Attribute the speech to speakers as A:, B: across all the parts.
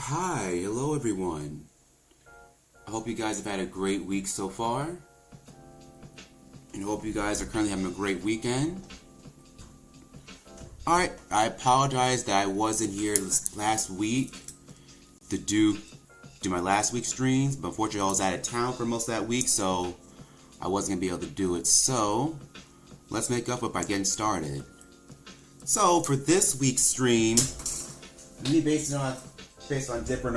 A: Hi, hello everyone. I hope you guys have had a great week so far. And hope you guys are currently having a great weekend. Alright, I apologize that I wasn't here last week to do my last week's streams, but unfortunately I was out of town for most of that week, so I wasn't going to be able to do it. So, let's make up by getting started. So, for this week's stream, let me base it on different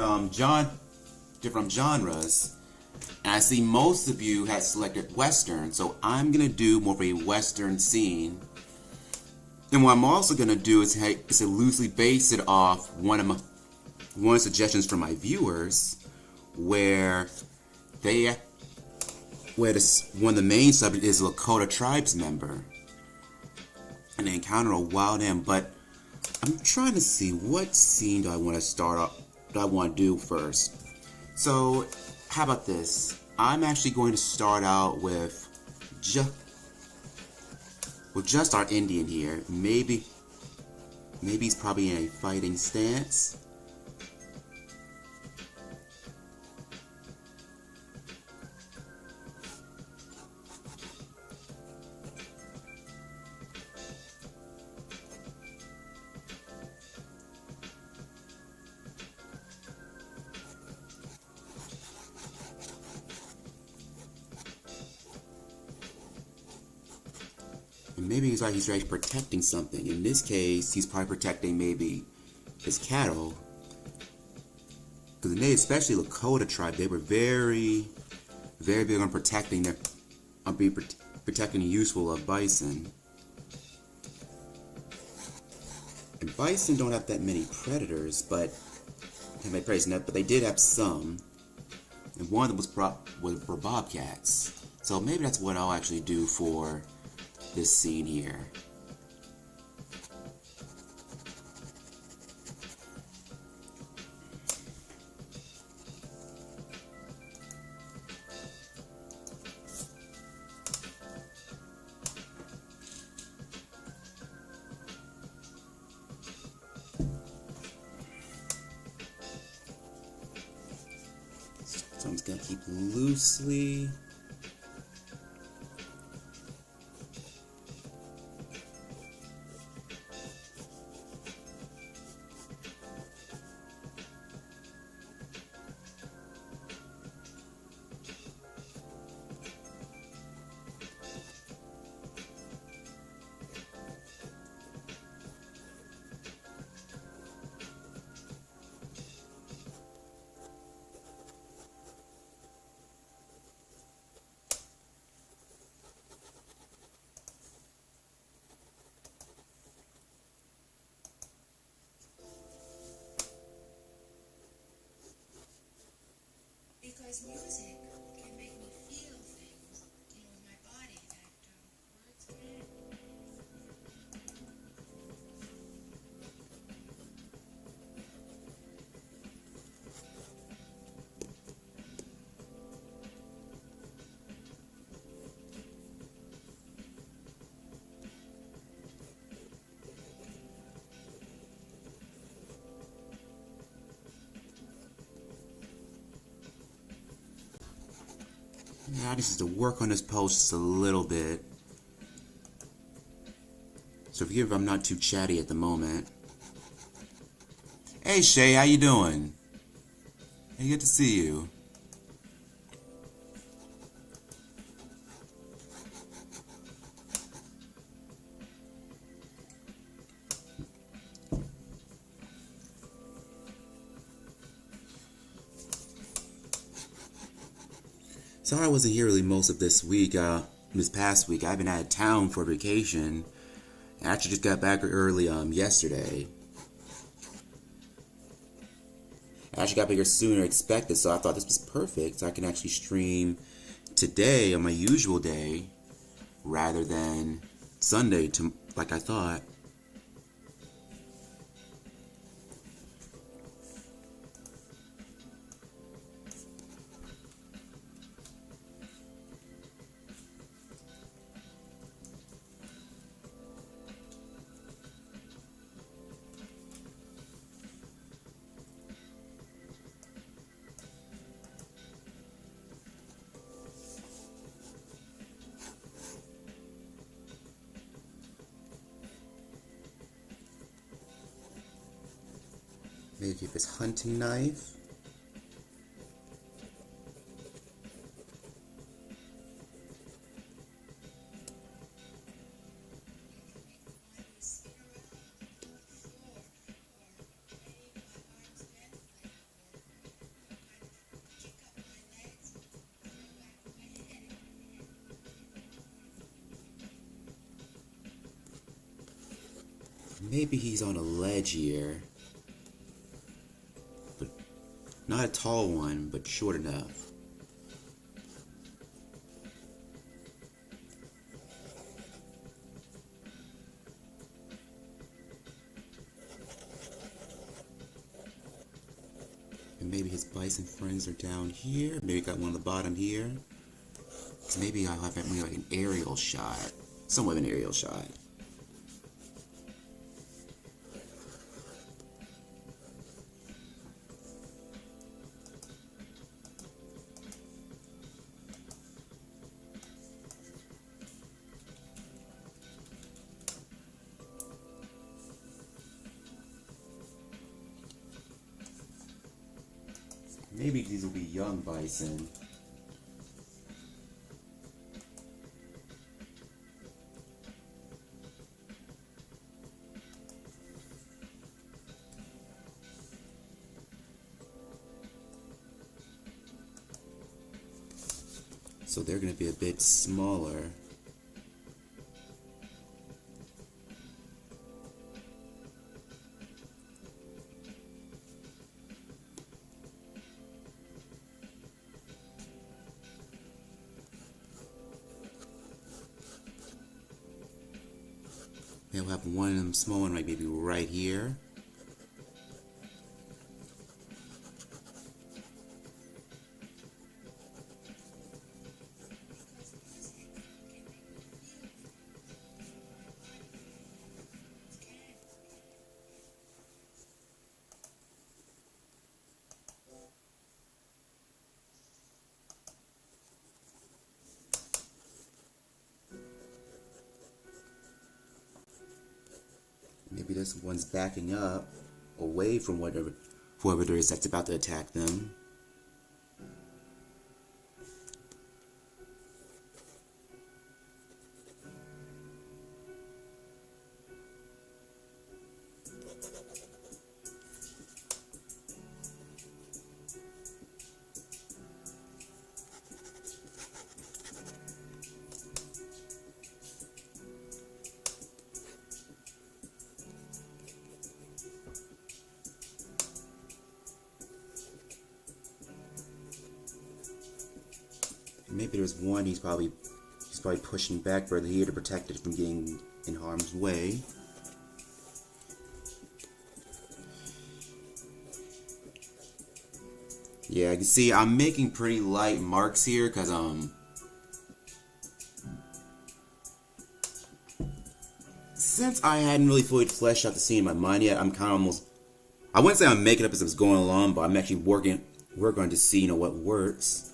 A: genres. And I see most of you have selected Western, so I'm going to do more of a Western scene. And what I'm also going to do is to loosely base it off one of the suggestions from my viewers, where one of the main subject is a Lakota tribes member, and they encounter a wild animal. But I'm trying to see what scene do I want to start off. Do I want to do first? So, how about this? I'm actually going to start out with just our Indian here. Maybe he's probably in a fighting stance. And maybe he's actually protecting something. In this case, he's probably protecting maybe his cattle. Because the natives, especially Lakota tribe, they were very, very big on protecting protecting the useful of bison. And bison don't have that many predators, but they did have some. And one of them were bobcats. So maybe that's what I'll actually do for this scene here. So I'm just gonna keep loosely.
B: Because music can make me feel things, in my body that words can't.
A: Now this is to work on this pose just a little bit. So forgive if I'm not too chatty at the moment. Hey Shay, how you doing? Hey, good to see you. Sorry I wasn't here really most of this week, this past week. I've been out of town for vacation. I actually just got back early yesterday. I actually got back here sooner than expected, so I thought this was perfect. So I can actually stream today on my usual day rather than Sunday like I thought. Maybe keep his hunting knife. Maybe he's on a ledge here. But not a tall one, but short enough. And maybe his bison friends are down here. Maybe got one on the bottom here. So maybe I'll have like an aerial shot. Somewhat of an aerial shot. Maybe these will be young bison. So they're going to be a bit smaller. They'll have one of them small one, like maybe right here. Maybe this one's backing up away from whoever there is that's about to attack them. Maybe there's one he's probably pushing back further here to protect it from getting in harm's way. Yeah, you can see I'm making pretty light marks here because since I hadn't really fully fleshed out the scene in my mind yet, I'm kind of almost, I wouldn't say I'm making it up as I'm going along, but I'm actually working on to see what works.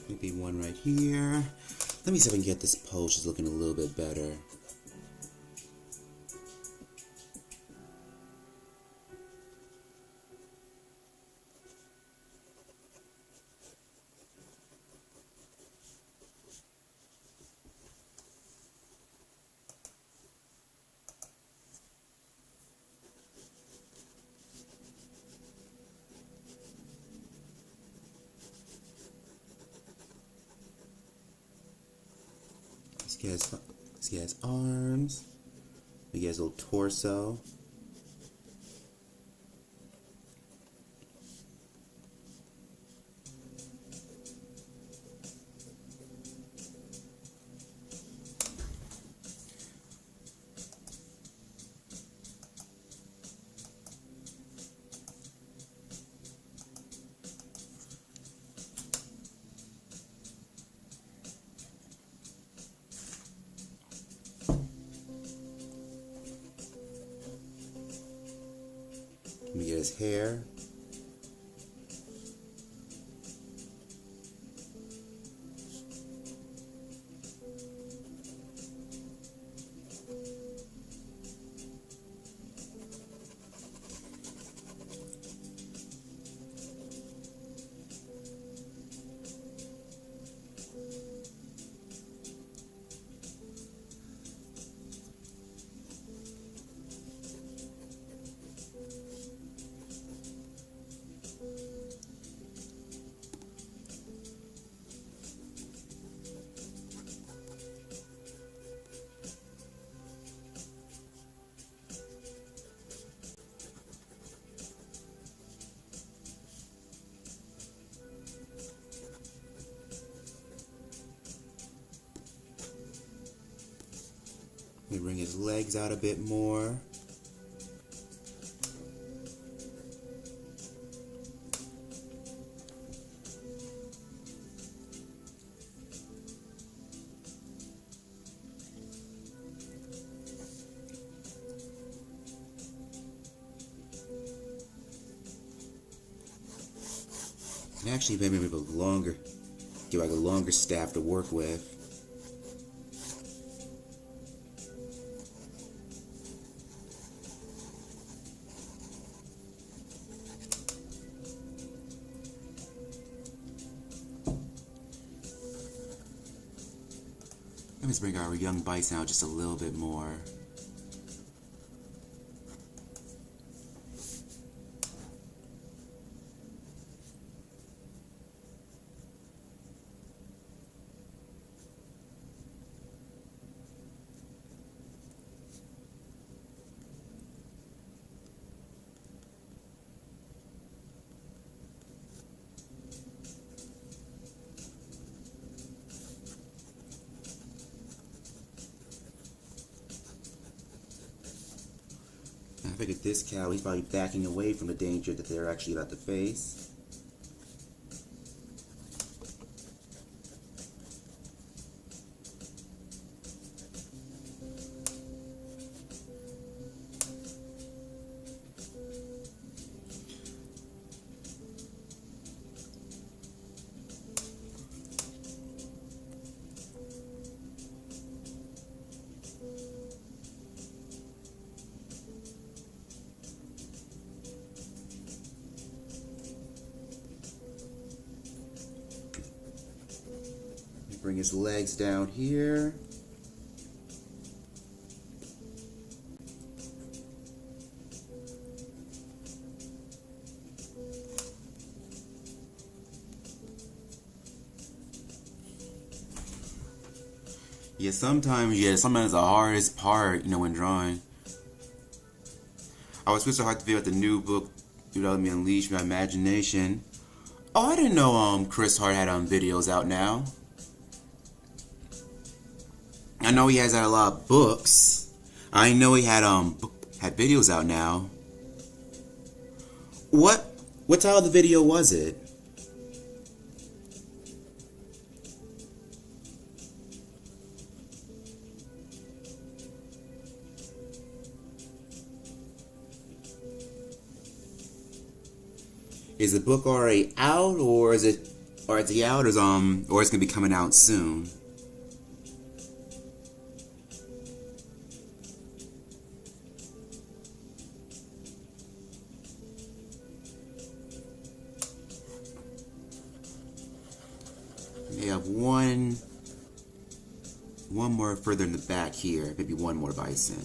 A: Maybe one right here. Let me see if I can get this pose just looking a little bit better. He has arms. He has a little torso. his hair. Let me bring his legs out a bit more. And actually, maybe get like a longer staff to work with. Let's bring our young bison out just a little bit more. I figured this cow, he's probably backing away from the danger that they're actually about to face. Bring his legs down here. Sometimes the hardest part, when drawing. I was supposed to figure out the new book, Let Me Unleash My Imagination. Oh, I didn't know Chris Hart had videos out now. I know he has had a lot of books. I know he had videos out now. What title of the video was it? Is the book already out, or is it out, or it's gonna be coming out soon? They have one more further in the back here, maybe one more bison.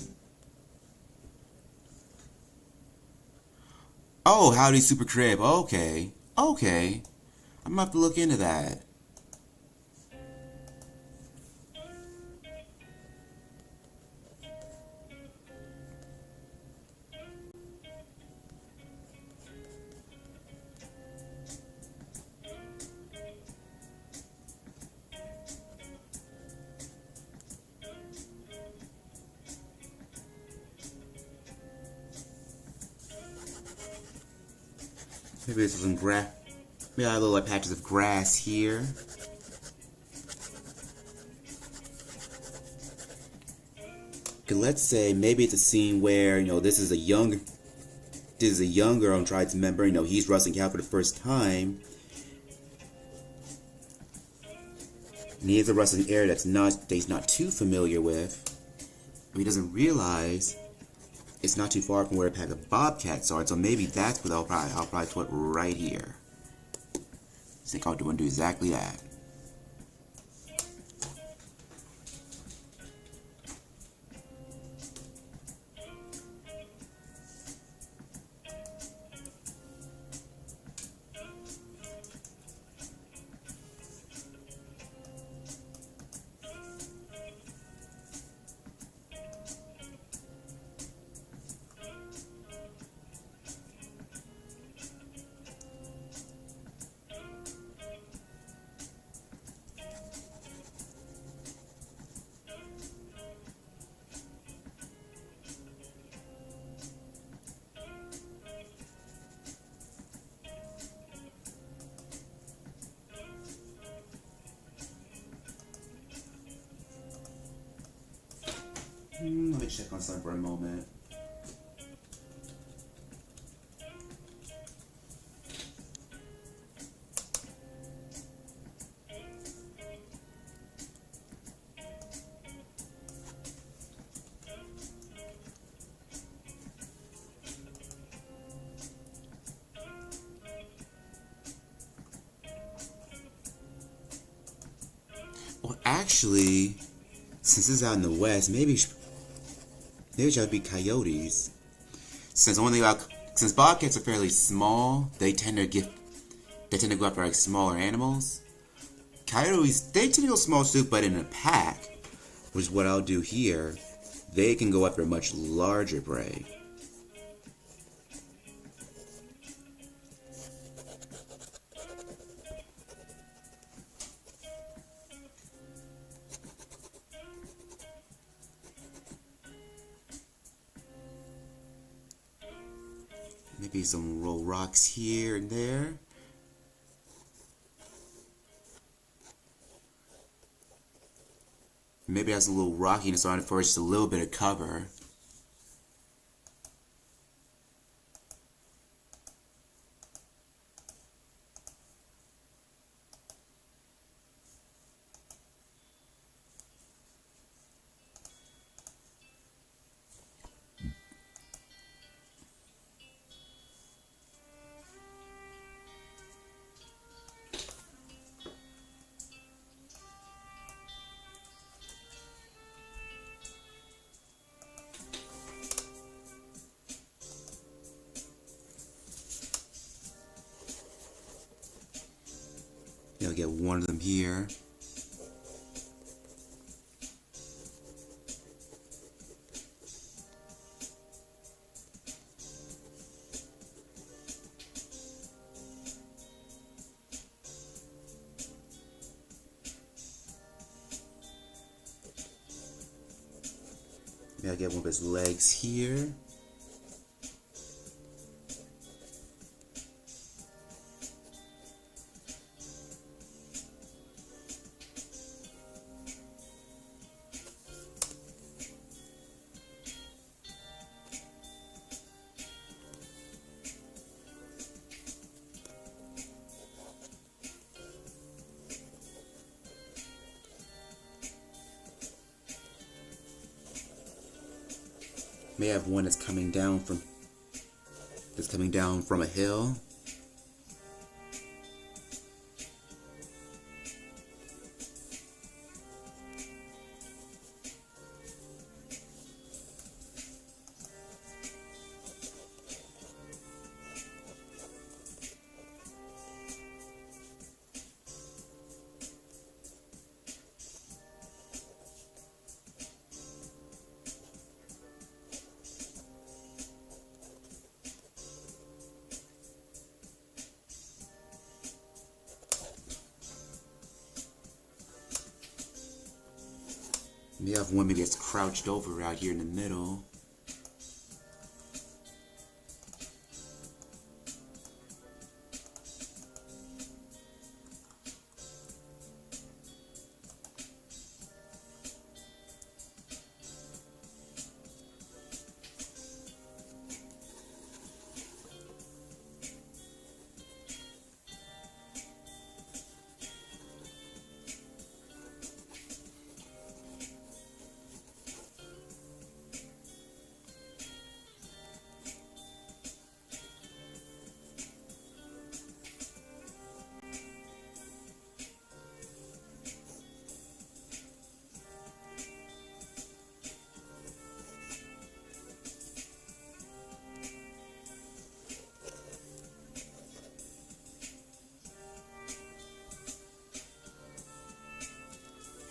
A: Oh, Howdy Super Crib. Okay. I'm gonna have to look into that. Maybe there's some grass. Maybe I have little patches of grass here. Okay, let's say maybe it's a scene where this is a young this is a young girl and tries to remember, he's wrestling cow for the first time. And he has a wrestling area that he's not too familiar with. But he doesn't realize it's not too far from where a pack of bobcats are, so maybe that's what I'll probably put right here. I think I'll do exactly that. Let me check on something for a moment. Well, actually, since this is out in the West, maybe it should be coyotes. Since bobcats are fairly small, they tend to go after like smaller animals. Coyotes, they tend to go small too, but in a pack, which is what I'll do here. They can go after much larger prey. Maybe some roll rocks here and there. Maybe that's a little rockiness on it for just a little bit of cover. I'll get one of them here. Maybe I'll get one of his legs here. May have one that's coming down from a hill. Maybe I have one maybe that's crouched over out here in the middle.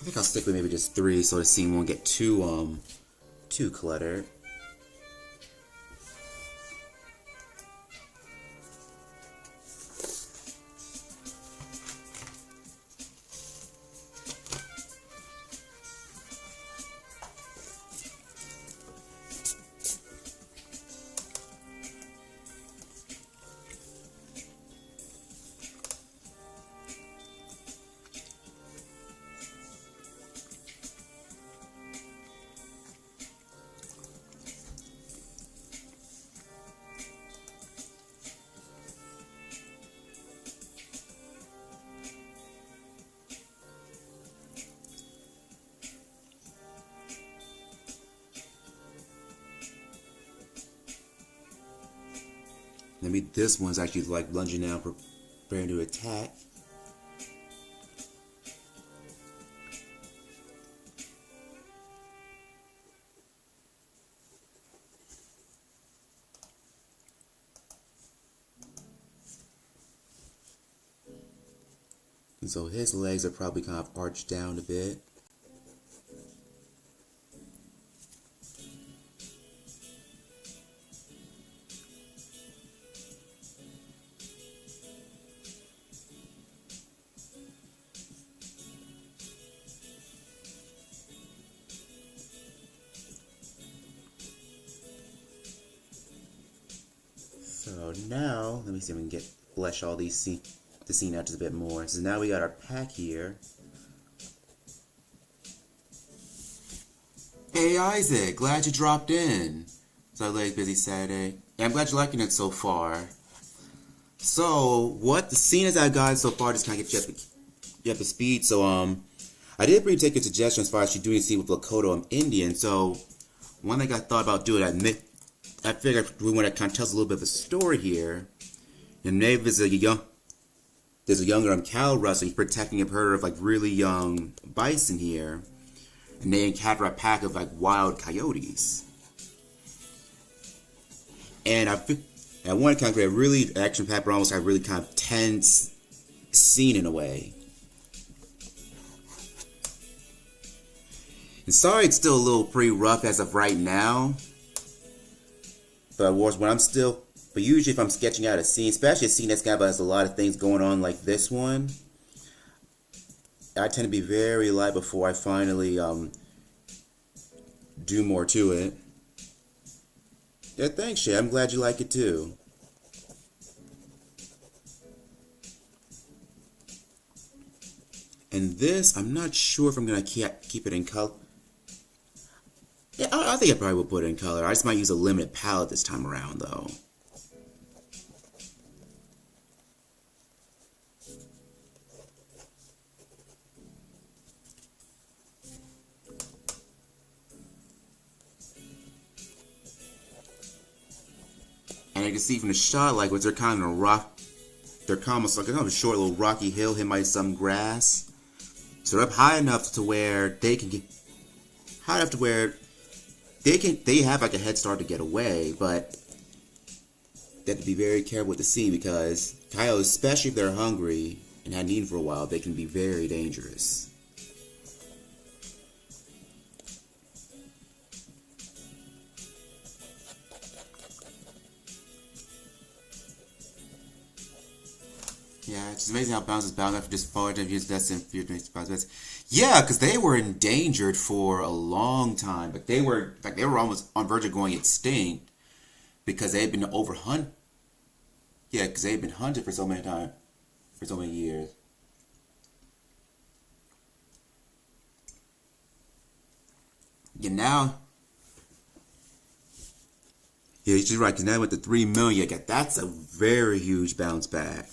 A: think I'll stick with maybe just 3 so the scene won't get too cluttered. Maybe this one's actually like lunging down, preparing to attack. And so his legs are probably kind of arched down a bit. So now, let me see if we can flesh all the scene out just a bit more. So now we got our pack here. Hey Isaac, glad you dropped in. So late busy Saturday. Yeah, I'm glad you're liking it so far. So what the scene has I got so far just kind of get you up to speed. So I did pretty take your suggestion as far as you doing a scene with Lakota and Indian. So one thing I thought about doing, I figured we want to kind of tell us a little bit of a story here. And maybe there's a younger cow rustler. He's protecting a herd of like really young bison here, and they encounter a pack of like wild coyotes. And I want to kind of create a really action-packed, but almost a really kind of tense scene in a way. And sorry, it's still a little pretty rough as of right now. But usually if I'm sketching out a scene, especially a scene that's got has a lot of things going on like this one, I tend to be very light before I finally do more to it. Yeah, thanks, Shay. I'm glad you like it too. And this, I'm not sure if I'm gonna keep it in color. Yeah, I think I probably will put it in color. I just might use a limited palette this time around, though. And you can see from the shot, like, they're kind of they're almost like a short little rocky hill hidden by some grass. So they're up high enough to where they can get high enough to where they have like a head start to get away, but they have to be very careful with the scene because coyotes, especially if they're hungry and hadn't eaten for a while, they can be very dangerous. Yeah, it's just amazing how bounces bound after just falling to use that's in yeah, because they were endangered for a long time, but they were almost on verge of going extinct because they had been overhunted. Yeah, because they had been hunted for so many years. Yeah, yeah, you're right. Because now with the 3 million, that's a very huge bounce back.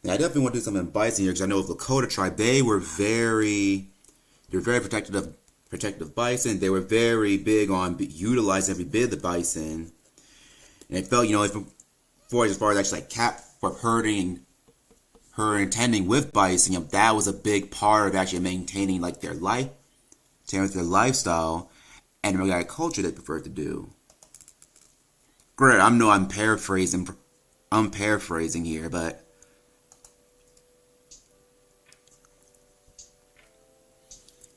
A: And I definitely want to do something in bison here because I know with Lakota tribe, they were very protective of bison. They were very big on utilizing every bit of the bison, and it felt, as far as actually like for herding and tending with bison, that was a big part of actually maintaining like their lifestyle and the culture they preferred to do. Great, I'm paraphrasing I'm paraphrasing here, but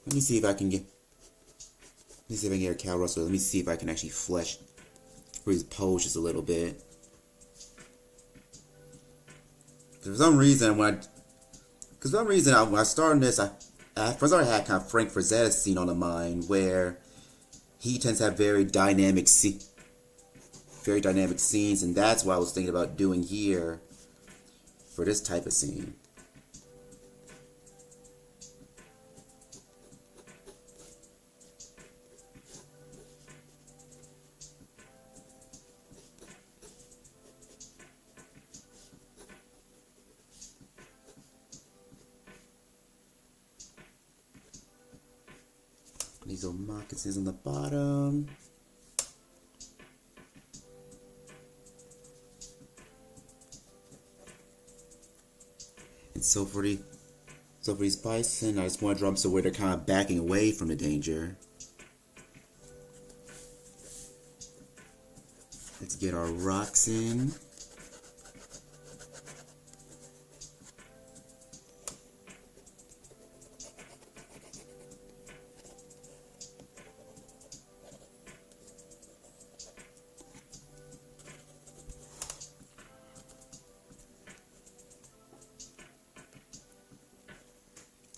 A: let me see if I can get. Let me see if I can get a cow rustle. Let me see if I can actually flesh his pose just a little bit. For some reason, when I started this, first I had kind of Frank Frazetta scene on the mind where he tends to have very dynamic scenes, and that's what I was thinking about doing here for this type of scene. These little moccasins on the bottom. And so for these bison, I just want to draw them so where they're kind of backing away from the danger. Let's get our rocks in.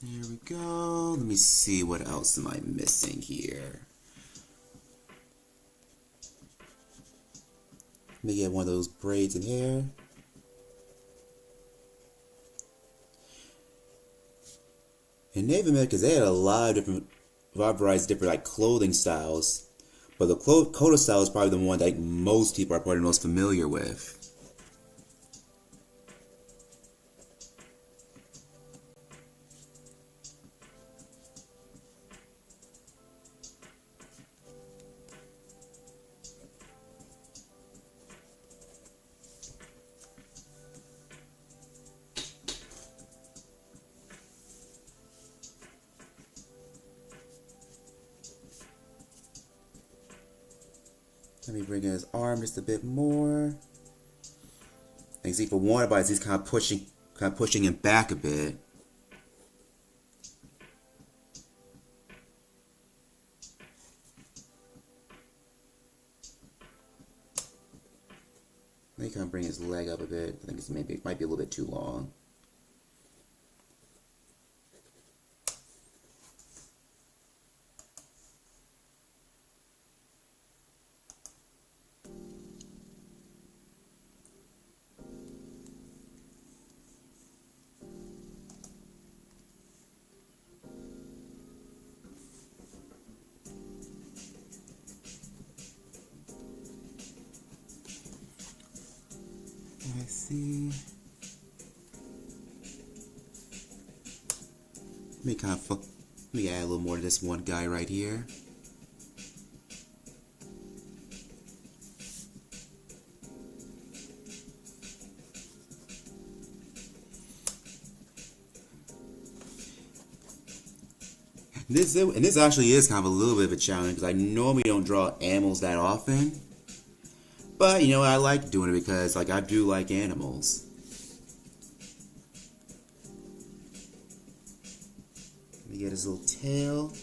A: There we go. Let me see, what else am I missing here? Let me get one of those braids in hair. In Native Americans, they had a lot of varieties of different like clothing styles, but the Dakota style is probably the one that most people are probably most familiar with. Let me bring in his arm just a bit more. And you see, for one bite, he's kind of pushing him back a bit. Let me kind of bring his leg up a bit. I think it might be a little bit too long. I see. Let me add a little more to this one guy right here. This actually is kind of a little bit of a challenge because I normally don't draw animals that often. But, you know, I like doing it because, like, I do like animals. Let me get his little tail.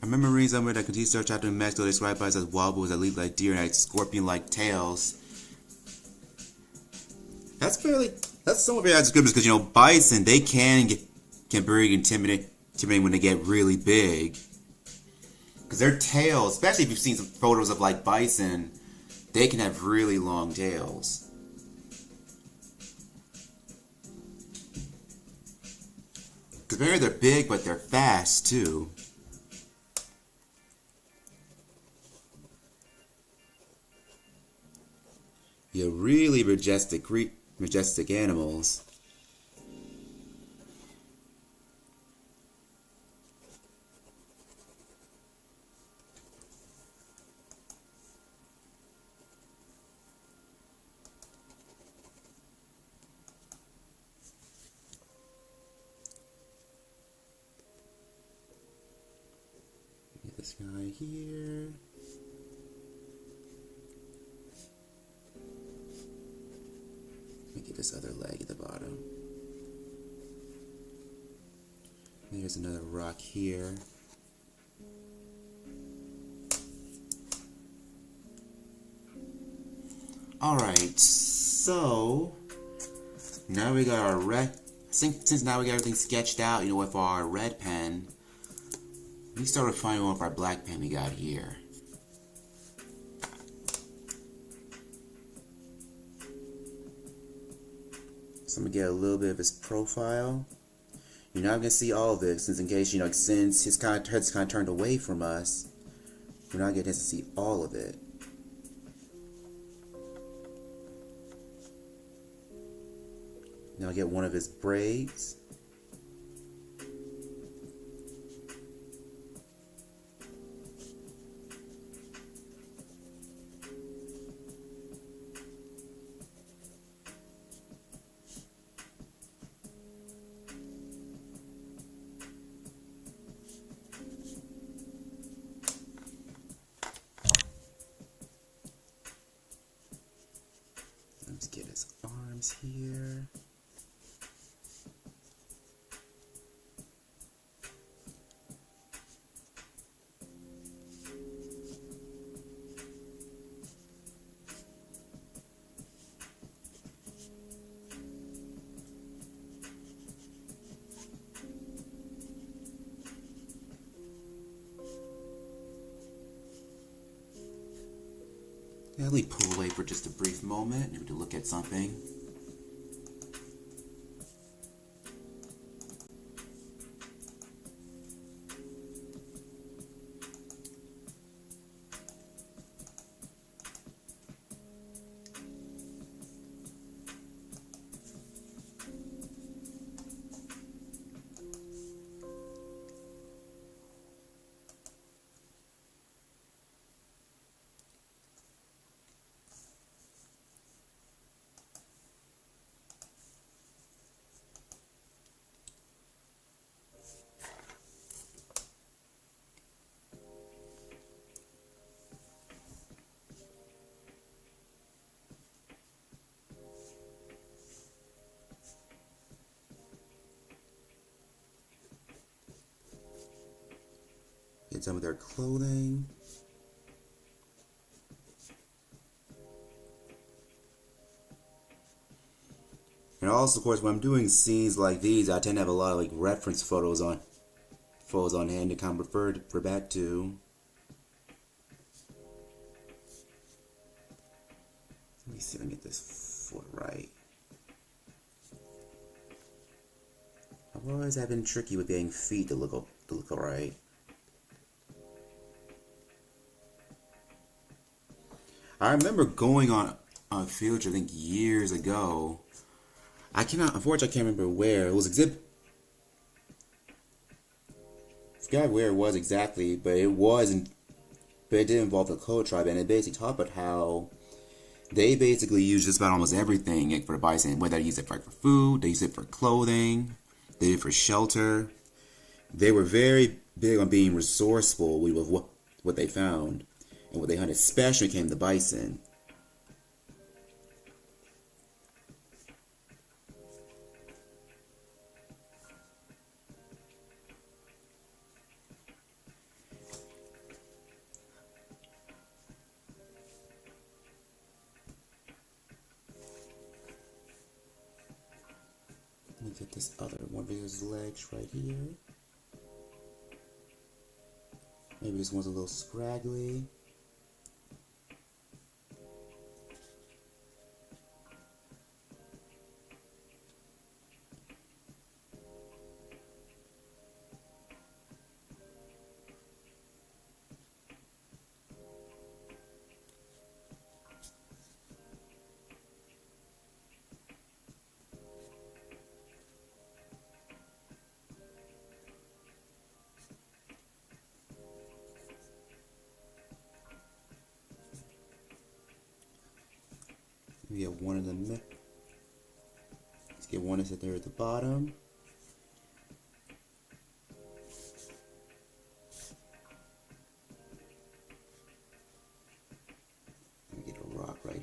A: I remember reading somewhere that continued search after Mexico described by us as wobbles that leap like deer and had scorpion-like tails. That's somewhat very descriptive because, you know, bison, they can be very intimidating when they get really big. Because their tails, especially if you've seen some photos of like bison, they can have really long tails. Because maybe they're big, but they're fast too. Yeah, really majestic animals. this guy here. Let me get this other leg at the bottom. There's another rock here. Alright, so now we got our red. Since now we got everything sketched out, with our red pen, we start refining one with our black pen we got here. So I'm gonna get a little bit of his profile. You're not gonna see all of it, since in case since his head's kind of turned away from us, we're not getting to see all of it. Now I'll get one of his braids. Let's get his arms here. Let me pull away for just a brief moment to look at something. Get some of their clothing. And also, of course, when I'm doing scenes like these, I tend to have a lot of reference photos on hand to kind of refer back to. Let me see if I can get this foot right. I've always been tricky with getting feet to look alright. I remember going on a field trip, I think years ago. Unfortunately, I can't remember where. It was I forgot where it was exactly, but it did involve the Crow tribe, and it basically talked about how they basically use just about almost everything for the bison. Whether they use it for food, they use it for clothing, they use it for shelter. They were very big on being resourceful with what they found and what they hunted, especially when it came to bison. Let me get this other one of his legs right here. Maybe this one's a little scraggly. We get one in the middle. Let's get one that's there at the bottom.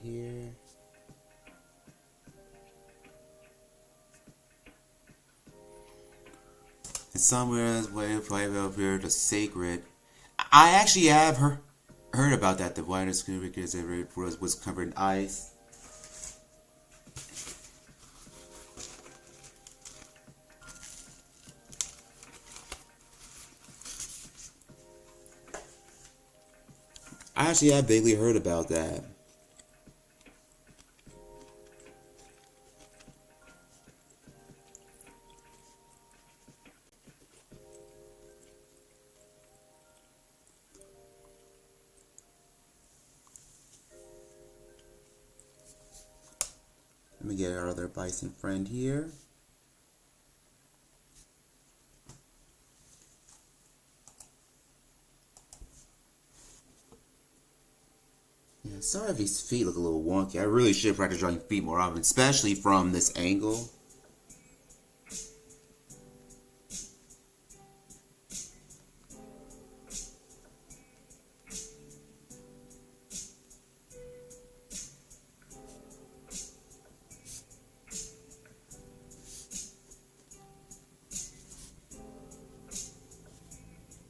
A: here. And somewhere way up here, the sacred. I actually have heard about that. The whitest because it was covered in ice. I actually have vaguely heard about that. Let me get our other bison friend here. Yeah, sorry if his feet look a little wonky. I really should practice drawing feet more often, especially from this angle.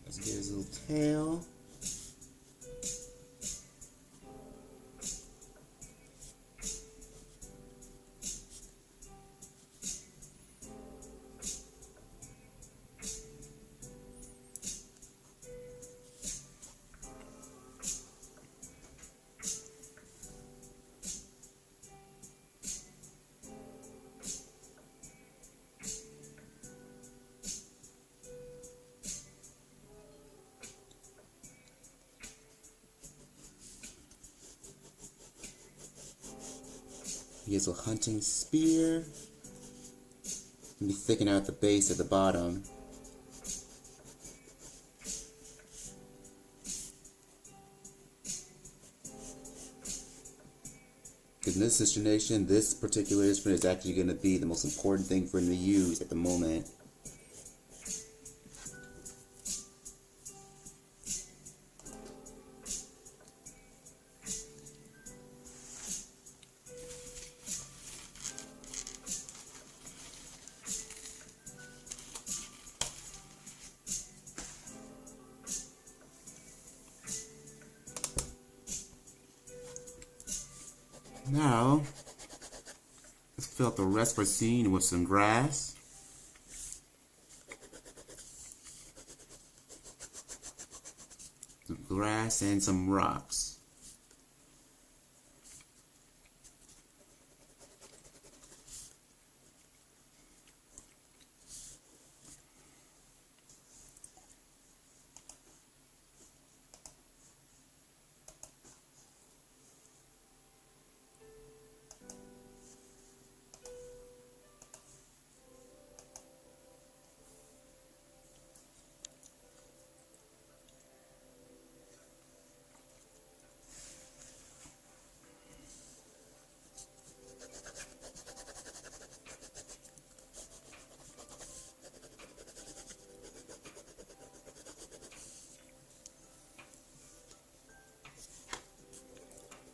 A: Let's get his little tail. He has a hunting spear. Be thicken out the base at the bottom. Because in this situation, this particular instrument is actually going to be the most important thing for him to use at the moment. Now, let's fill out the rest of our scene with some grass. Some grass and some rocks.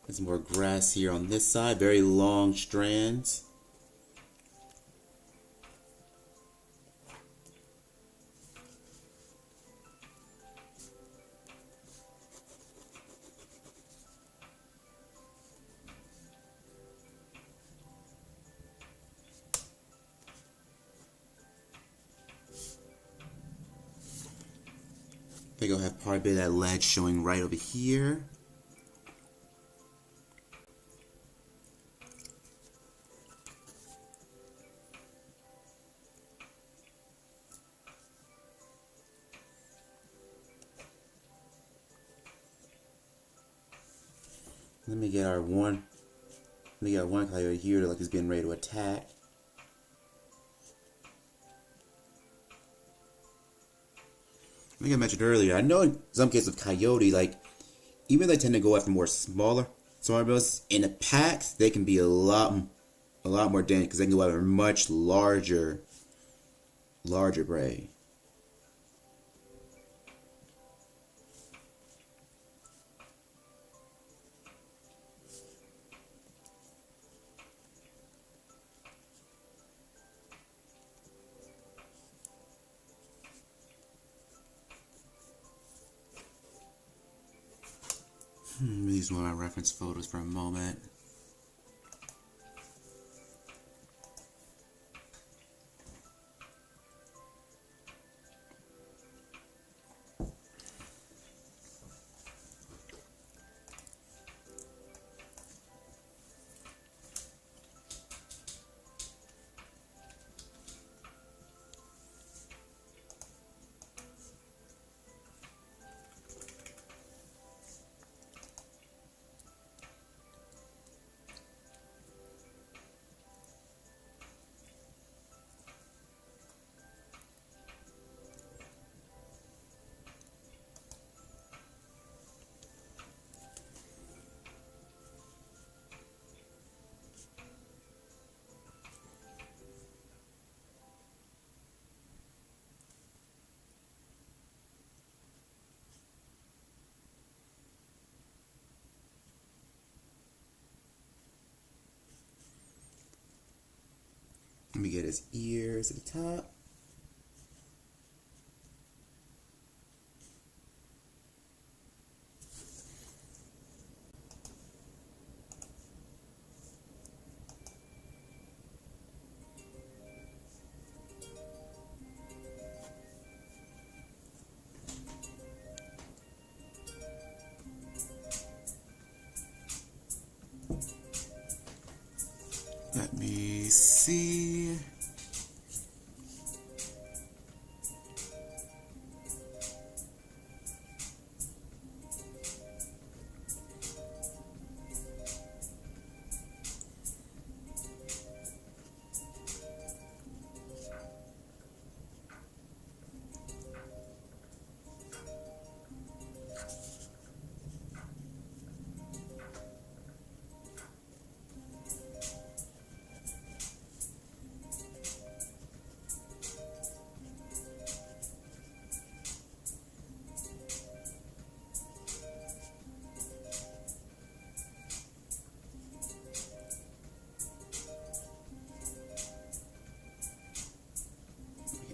A: There's more grass here on this side, very long strands. I think I'll have part of that ledge showing right over here. Let me get our one coyote here like he's getting ready to attack. Like I mentioned earlier, I know in some cases of coyote, like even they tend to go after more smaller birds. In a pack, they can be a lot more dangerous because they can go after much larger prey. Use one of my reference photos for a moment. Let me get his ears at the top. Let me see.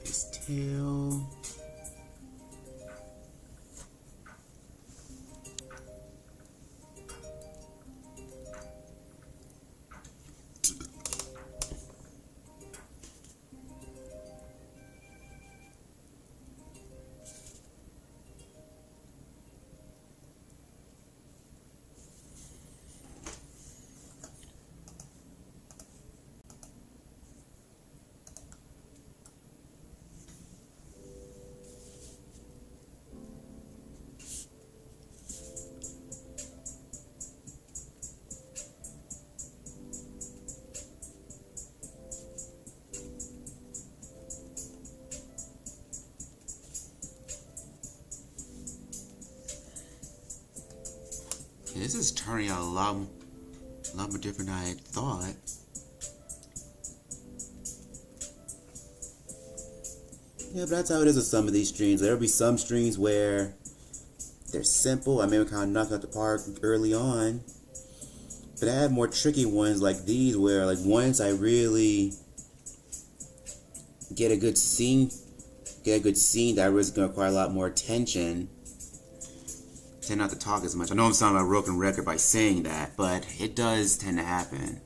A: His tail. This is turning out a lot more different than I had thought. Yeah, but that's how it is with some of these streams. There'll be some streams where they're simple. I may kind of knock out the park early on. But I have more tricky ones like these where, like, once I really get a good scene that really is going to require a lot more attention, tend not to talk as much. I know I'm sounding like a broken record by saying that, but it does tend to happen.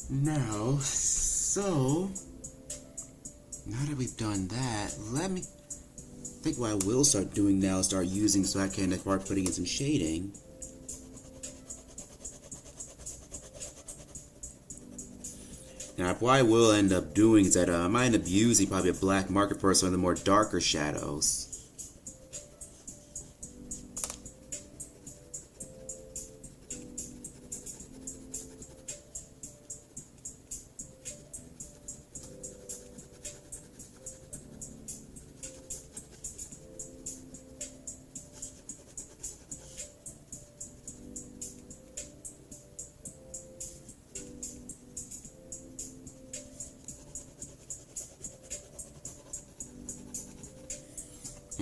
A: Now, so now that we've done that, let me think what I will start doing now, start using so I can start putting in some shading. Now, what I will end up doing is that I might end up using probably a black marker for some of the more darker shadows.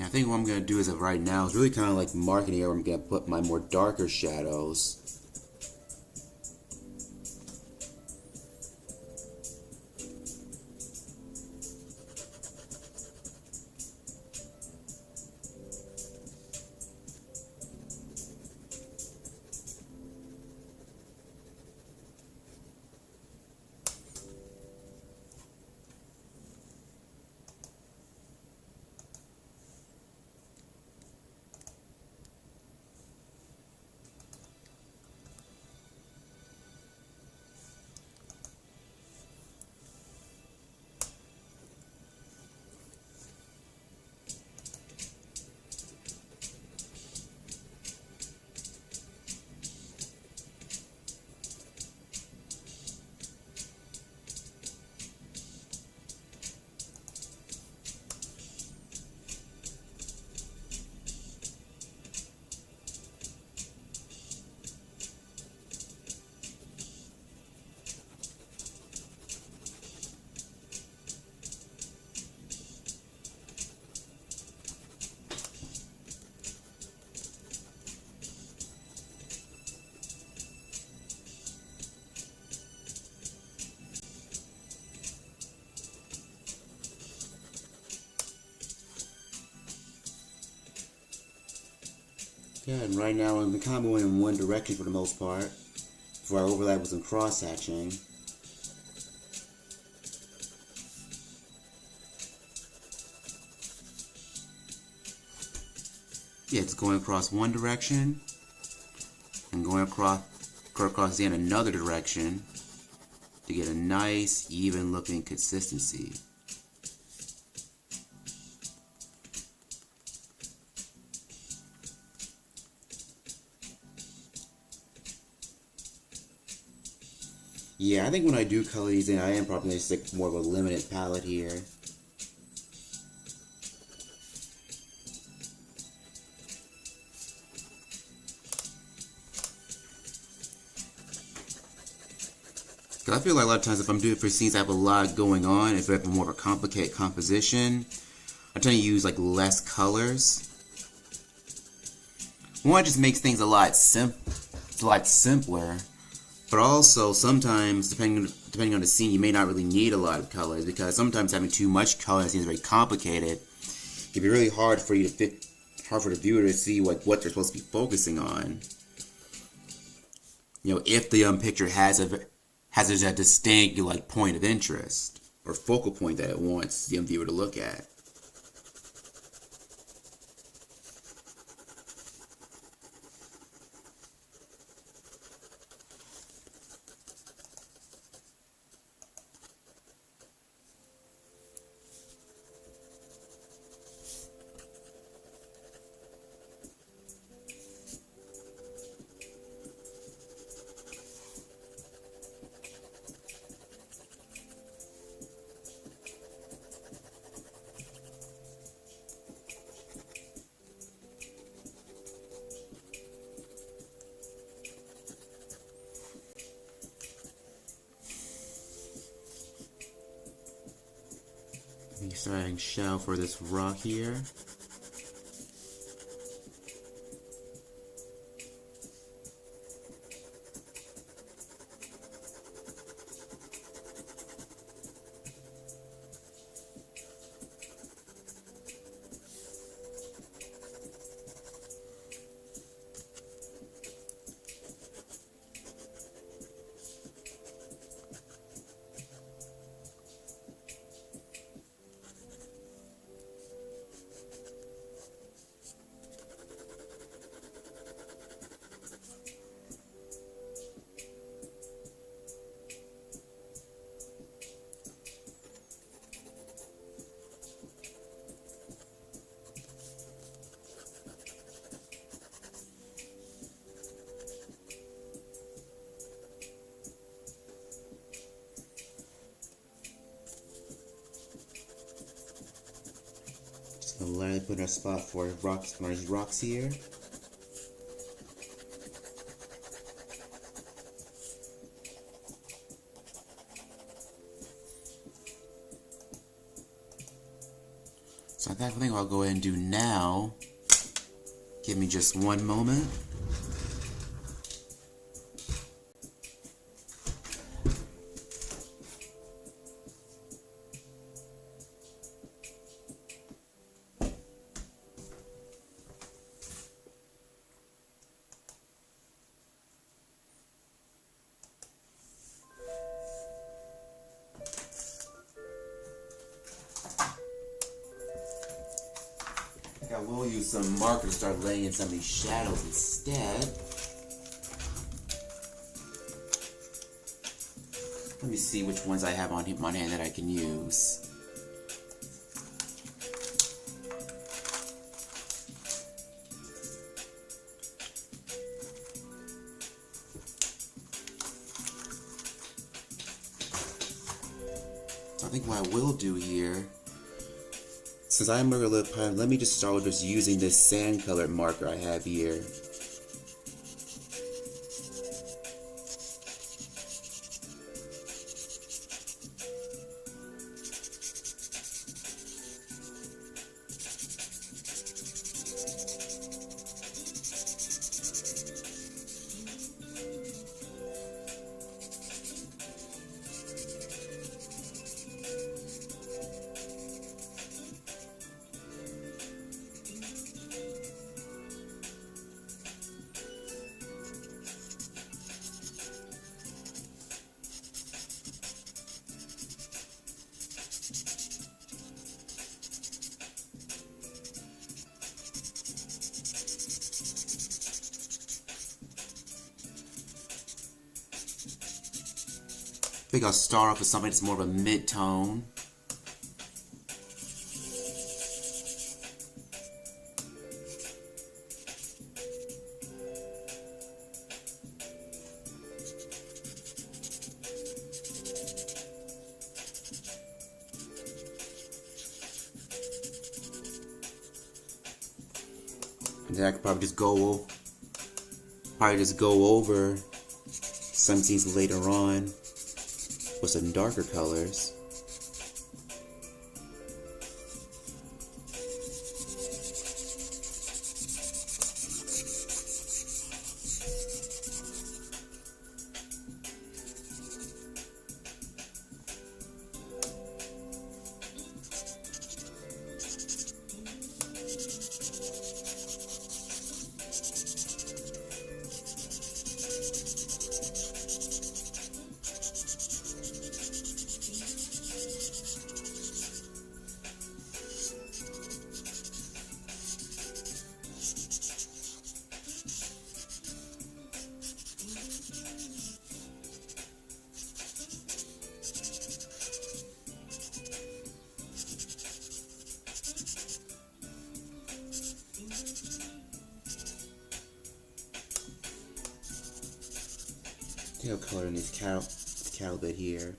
A: Yeah, I think what I'm going to do as of right now is really kind of like marking here where I'm going to put my more darker shadows. Yeah, and right now I'm kind of going in one direction for the most part, before I overlap with some cross-hatching. Yeah, it's going across one direction, and going across in another direction to get a nice, even-looking consistency. Yeah, I think when I do color these in, I am probably going to stick more of a limited palette here. Because I feel like a lot of times if I'm doing it for scenes I have a lot going on, if I have more of a complicated composition, I tend to use like less colors. One, it just makes things a lot simpler. But also, sometimes, depending on the scene, you may not really need a lot of colors, because sometimes having too much color in a scene is very complicated. It can be really hard for the viewer to see what they're supposed to be focusing on. You know, if the picture has a distinct like point of interest or focal point that it wants the viewer to look at. Starting shell for this rock here. Just gonna lightly put in a spot for rocks, one of these rocks here. So I think I'll go ahead and do now. Give me just one moment. I will use some marker to start laying in some of these shadows instead. Let me see which ones I have on hand that I can use. So I think what I will do here, since I'm a little pilot, let me just start with just using this sand colored marker I have here. I think I'll start off with something that's more of a mid-tone. And then I could probably just go over some scenes later on with some darker colors. Tail color in this cow bit here.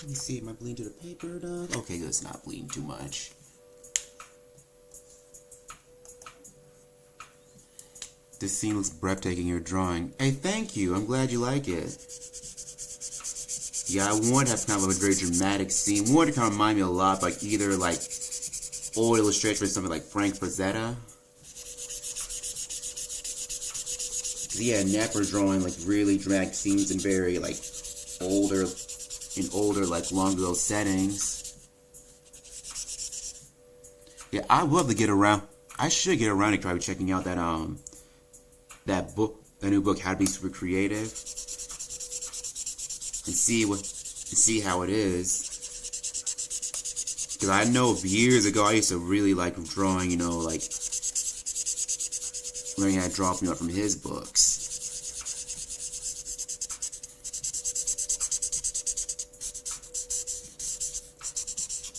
A: Let me see, am I bleeding to the paper done? Okay, good, it's not bleeding too much. This scene looks breathtaking, your drawing. Hey, thank you, I'm glad you like it. Yeah, I wanted to have kind of a very dramatic scene. Wanted to kind of remind me a lot of like either like old illustration or something like Frank Frazetta. Yeah, Napper's drawing like really dramatic scenes in very like older like long ago settings. Yeah, I would love to get around. I should get around to try checking out that that book, the new book, How to Be Super Creative, and see how it is. Because I know years ago I used to really like drawing, like learning how to draw from his books.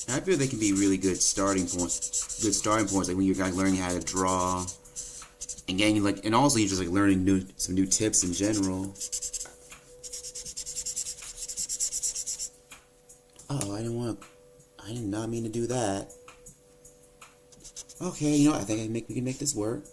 A: And I feel they can be really good starting points. Like when you're learning how to draw, and getting and also you're just learning some new tips in general. Oh, I did not mean to do that. Okay, I think we can make this work.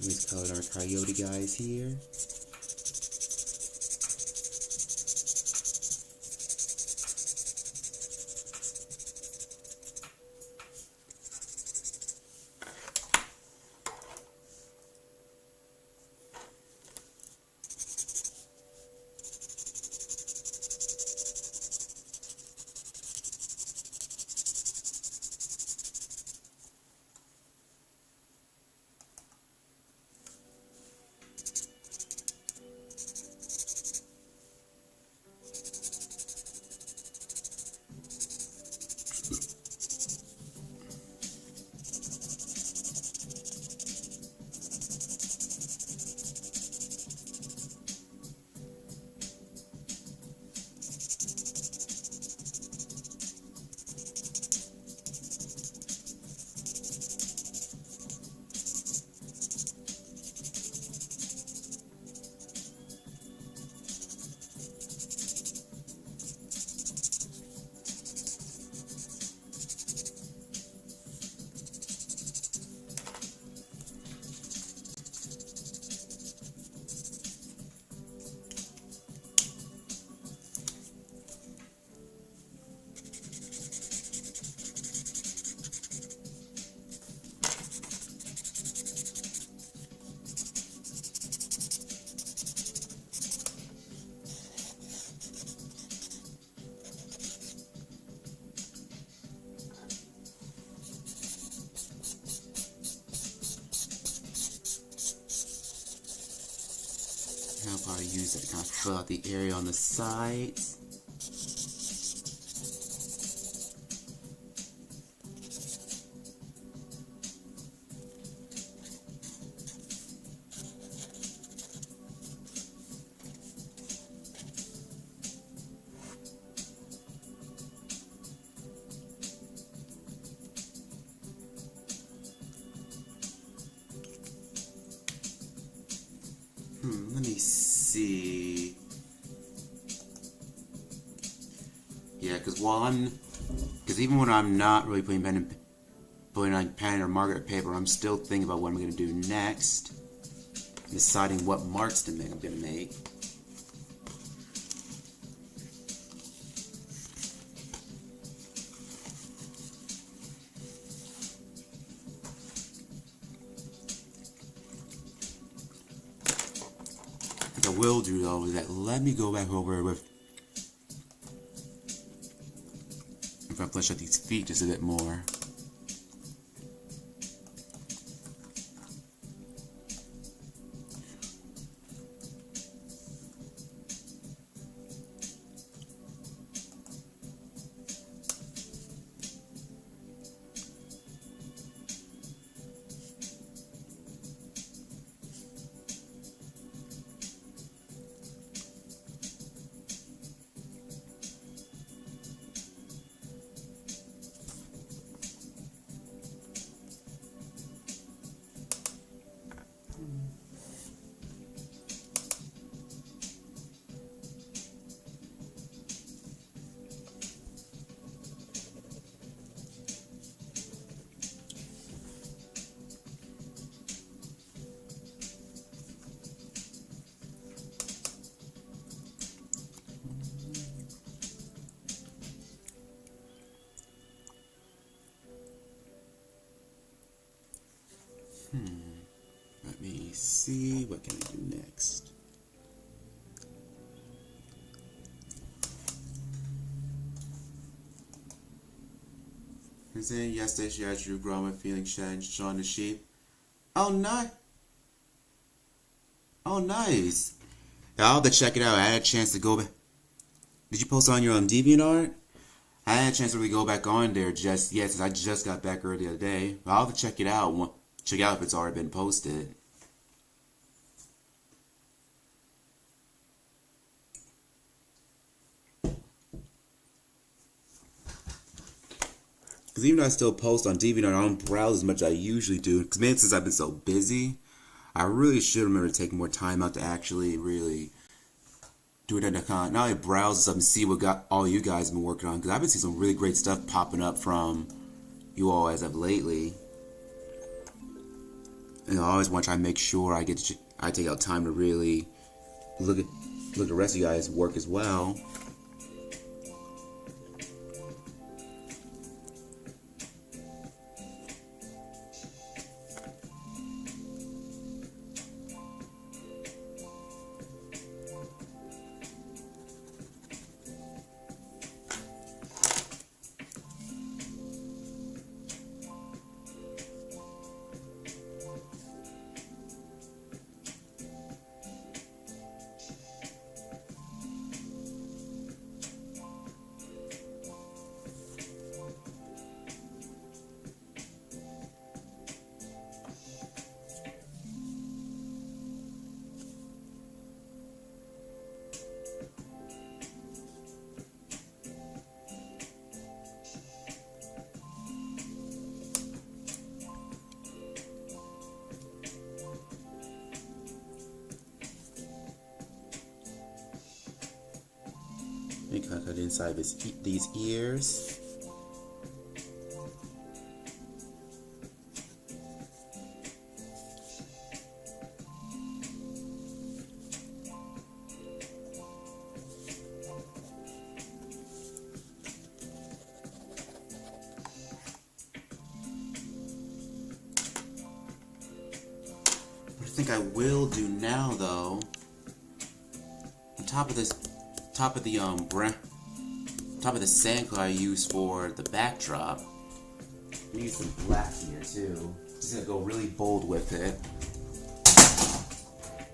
A: We just colored our coyote guys here. I'll probably use it to kind of fill out the area on the sides. Let me see. Yeah, because even when I'm not really putting on pen or marker paper, I'm still thinking about what I'm going to do next, deciding what marks I'm going to make. What I will do though is that let me go back over with, if I flesh out these feet just a bit more. see what can I do next. And then yesterday she had Drew growing, feeling shed and showing the sheep. Oh, nice. Oh, nice. Yeah, I'll have to check it out. I had a chance to go back. Did you post on your DeviantArt? I had a chance to really go back on there just yet, since I just got back earlier today. But I'll have to check it out. Check out if it's already been posted. Because even though I still post on DeviantArt, I don't browse as much as I usually do. Because maybe since I've been so busy, I really should remember to take more time out to actually really do it. Not only browse stuff and see what all you guys have been working on. Because I've been seeing some really great stuff popping up from you all as of lately. And I always want to try to make sure I take out time to really look at the rest of you guys' work as well. Cut inside of these ears. What I think I will do now, though, on top of the sand color I use for the backdrop, I use some black here too. Just gonna go really bold with it.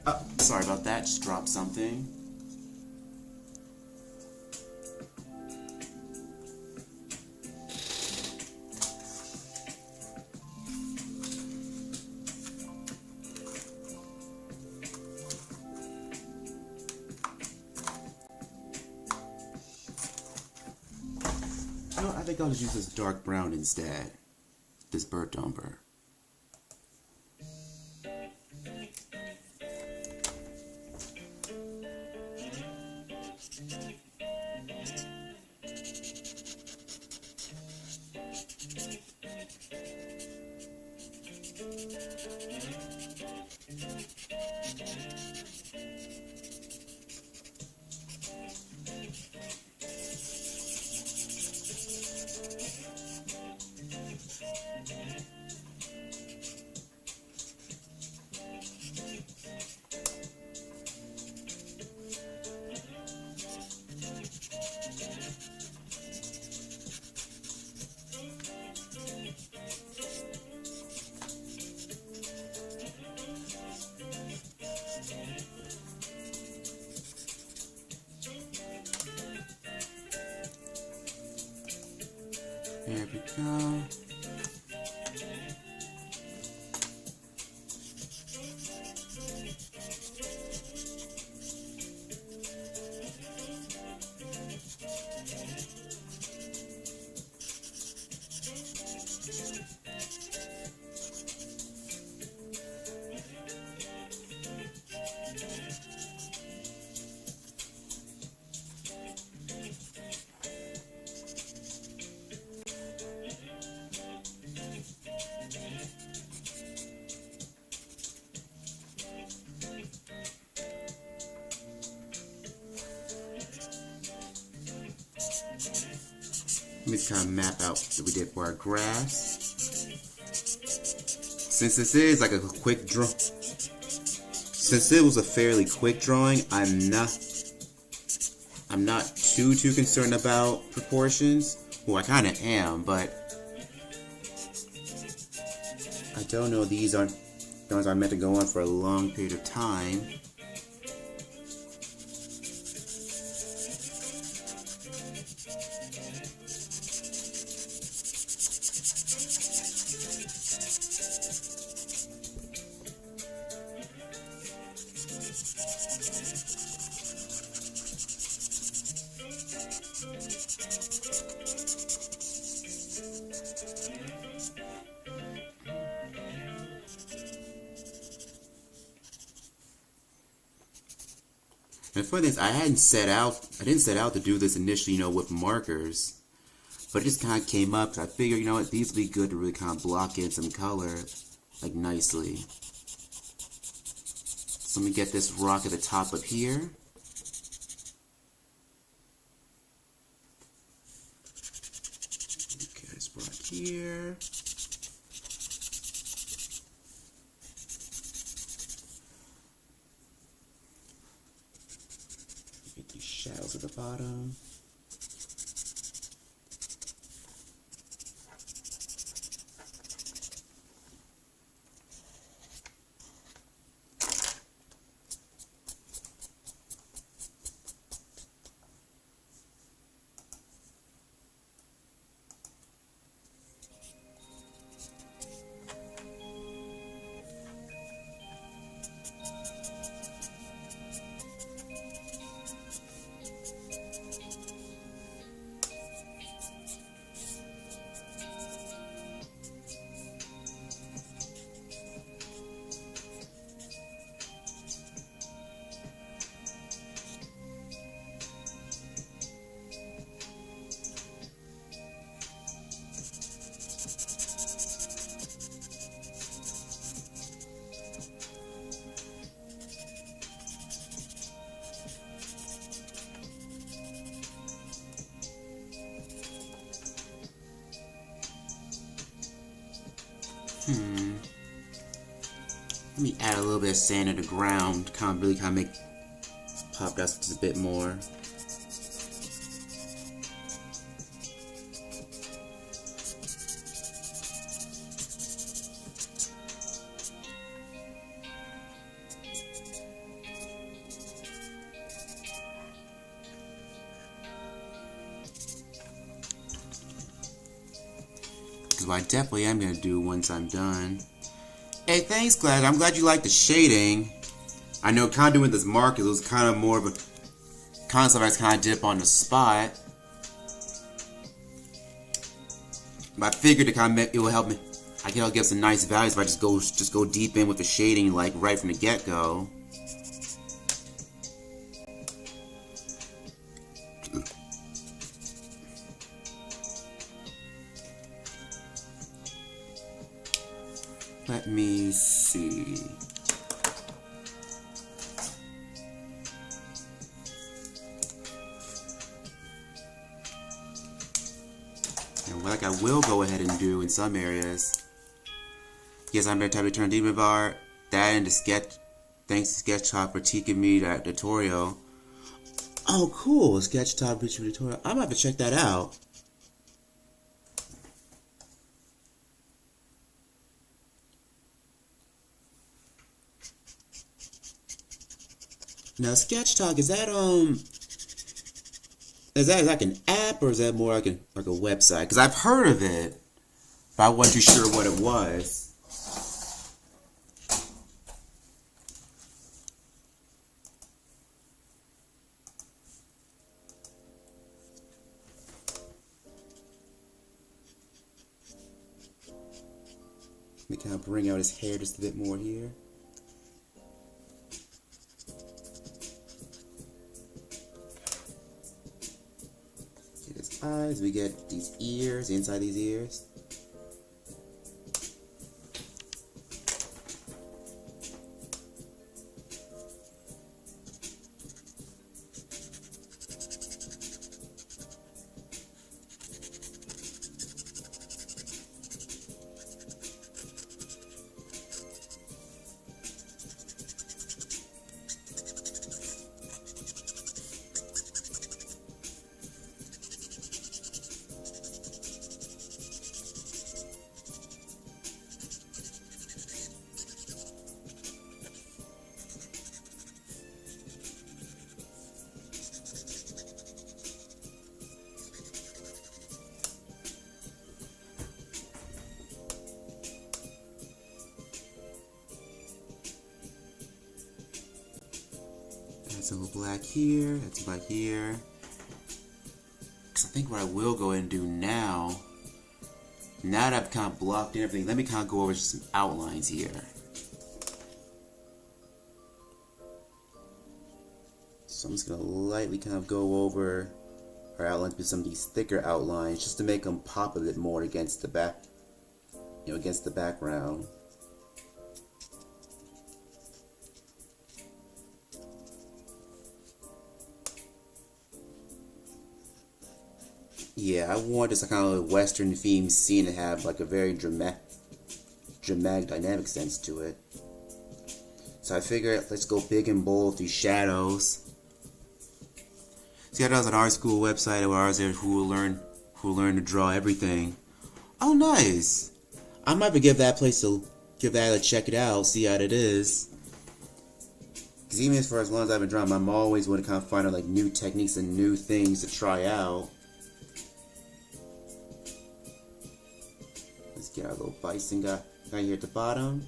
A: Oh, sorry about that. Just dropped something. I think I'll just use this dark brown instead. This burnt umber. There we go. Let me kind of map out what we did for our grass. Since this is like a quick draw, since it was a fairly quick drawing, I'm not too concerned about proportions. Well, I kind of am, but I don't know. These aren't meant to go on for a long period of time. And the funny thing is, I didn't set out to do this initially, with markers, but it just kind of came up. So I figured, these would be good to really kind of block in some color, like nicely. So let me get this rock at the top up here. Okay, this rock here. Shadows at the bottom. Let me add a little bit of sand to the ground, really make pop dust just a bit more. Because what I definitely am going to do once I'm done. Hey, thanks, Glad. I'm glad you like the shading. I know kind of doing this marker, it was kind of more of a concept I kind of dip on the spot. But I figured it will help me. I can get some nice values if I just go deep in with the shading, like right from the get-go. Let me see. And like I will go ahead and do in some areas. Yes, I'm going to return Demon Bar. That and the sketch. Thanks to Sketchtop for teaching me that tutorial. Oh, cool! Sketchtop teaching me tutorial. I'm about to check that out. Now, Sketchtop, is that like an app or is that more like a website? Because I've heard of it, but I wasn't too sure what it was. Let me kind of bring out his hair just a bit more here. Eyes, we get these ears, inside these ears. some black here, add some black here. Because I think what I will go ahead and do now that I've kind of blocked in everything, let me kind of go over some outlines here. So I'm just going to lightly kind of go over our outlines with some of these thicker outlines just to make them pop a bit more against the back, against the background. Yeah, I want this kind of Western themed scene to have like a very dramatic dynamic sense to it. So I figured let's go big and bold with these shadows. See, that was an art school website where I was there who will learn to draw everything. Oh, nice! I might give that a check it out, see how it is. Because even for as long as I've been drawing, I'm always want to kind of find out like new techniques and new things to try out. Let's get our little bison guy here at the bottom.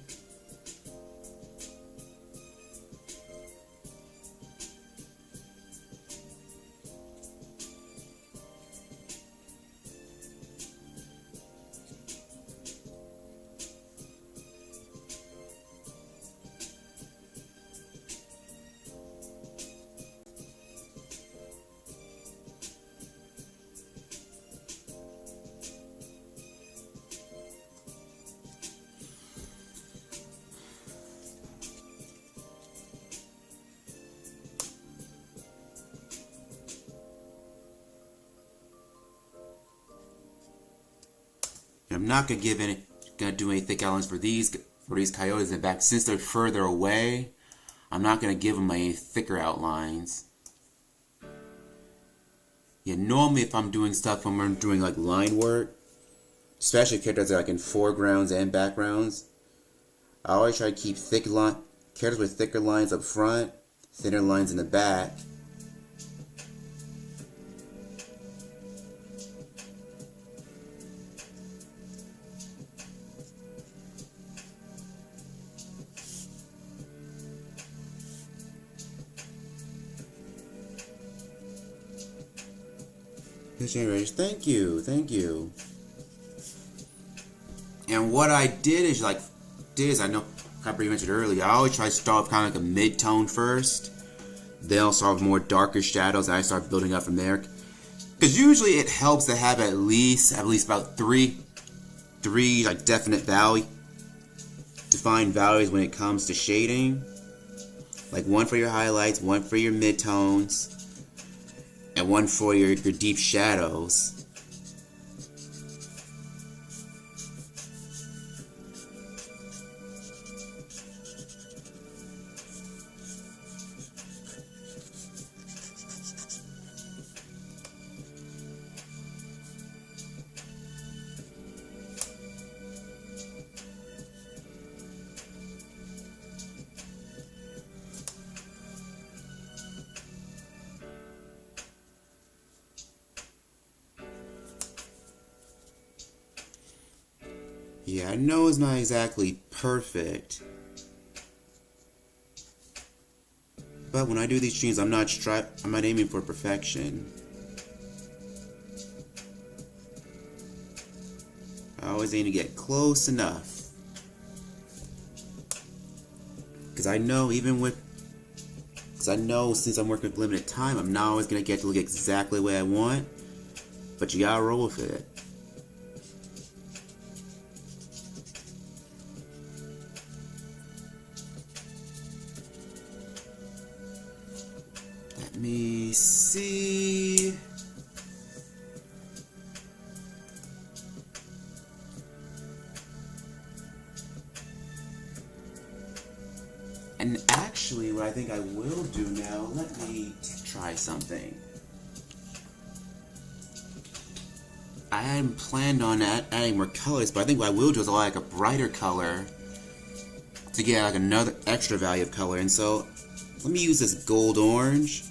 A: I'm not gonna do any thick outlines for these coyotes in the back since they're further away. I'm not gonna give them any thicker outlines. Yeah, normally if I'm doing stuff when I'm doing like line work, especially characters that are like in foregrounds and backgrounds, I always try to keep characters with thicker lines up front, thinner lines in the back. Thank you. And what I did is I know I pretty mentioned earlier, I always try to start with kind of like a mid-tone first. Then I'll start with more darker shadows and I start building up from there. Because usually it helps to have at least about three like definite defined values when it comes to shading. Like one for your highlights, one for your mid-tones, and one for your deep shadows. Yeah, I know it's not exactly perfect, but when I do these streams, I'm not aiming for perfection. I always aim to get close enough, because I know since I'm working with limited time, I'm not always gonna get to look exactly the way I want, but you gotta roll with it. Let me see. And actually, what I think I will do now, let me try something. I hadn't planned on adding more colors, but I think what I will do is I'll add like a brighter color to get like another extra value of color. And so, let me use this gold orange.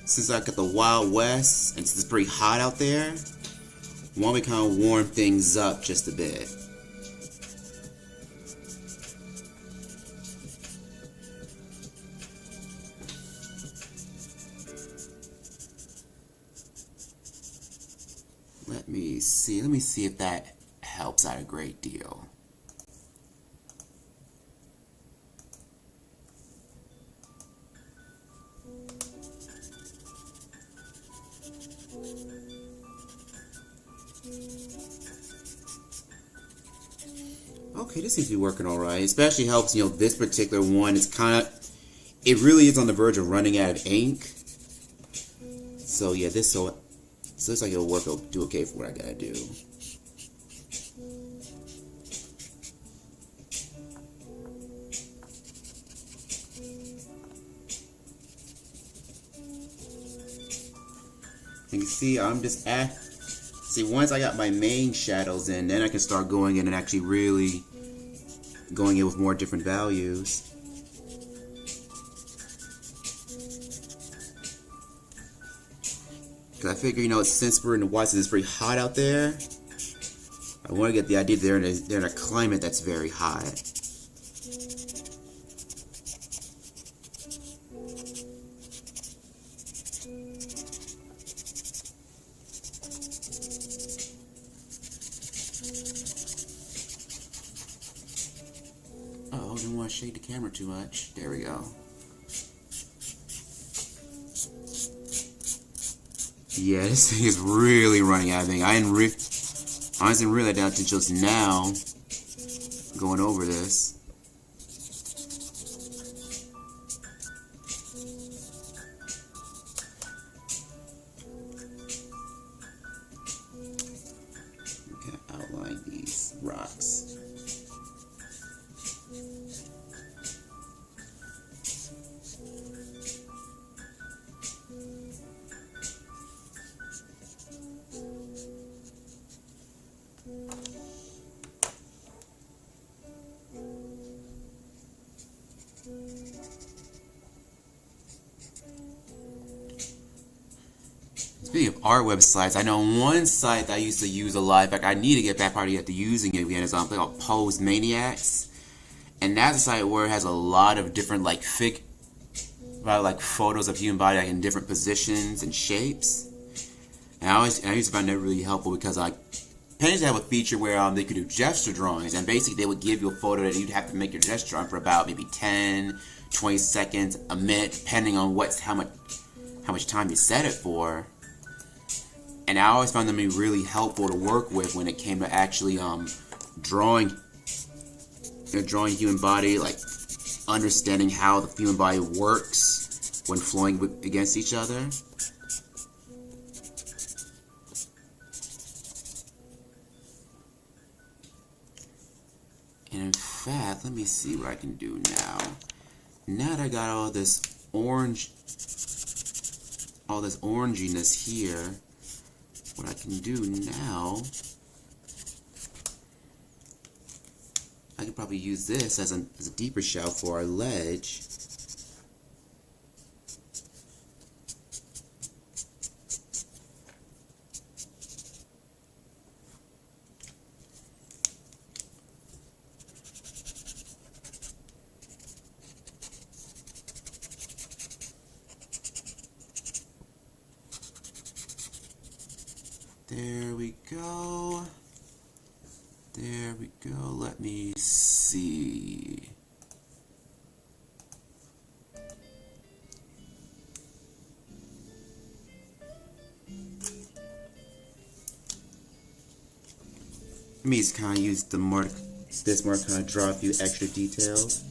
A: Since I got the Wild West, and since it's pretty hot out there, I want to kind of warm things up just a bit. Let me see if that helps out a great deal. Okay, this seems to be working all right. Especially helps, this particular one is it really is on the verge of running out of ink. So yeah, so it looks like it'll do okay for what I gotta do. You can see once I got my main shadows in, then I can start going in and actually really going in with more different values. Because I figure, since we're in the West and it's pretty hot out there, I want to get the idea they're in a climate that's very hot. Oh, didn't want to shake the camera too much. There we go. Yeah, this thing is really running out of ink. I didn't realize that until just now going over this. Okay, outline these rocks. Speaking of art websites, I know one site that I used to use a lot. In fact, I need to get back probably after using it again. Is something called Pose Maniacs, and that's a site where it has a lot of different photos of human body in different positions and shapes. And I used to find that really helpful because painters have a feature where they could do gesture drawings, and basically they would give you a photo that you'd have to make your gesture on for about maybe 10, 20 seconds, a minute, depending on how much time you set it for. And I always found them to be really helpful to work with when it came to actually drawing human body, like understanding how the human body works when flowing against each other. And in fact, let me see what I can do now. Now that I got all this oranginess here, what I can do now, I could probably use this as a deeper shadow for our ledge. There we go. There we go. Let me see. Let me just kind of use this mark kind of draw a few extra details.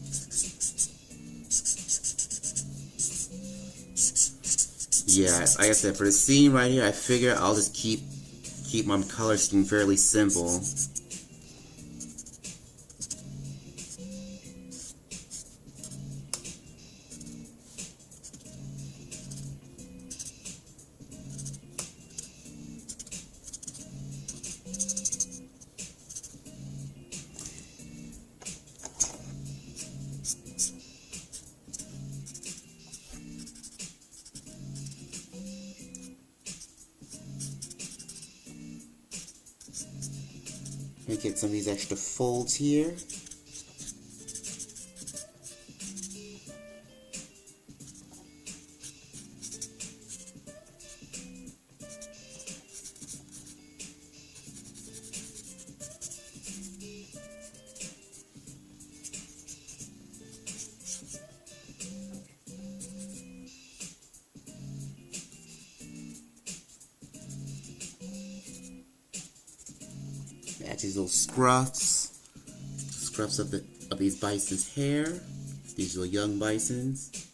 A: Yeah, like I said, for the scene right here, I figure I'll just keep my color scheme fairly simple. Get some of these extra folds here. Add these little scruffs of these bison's hair. These little young bisons.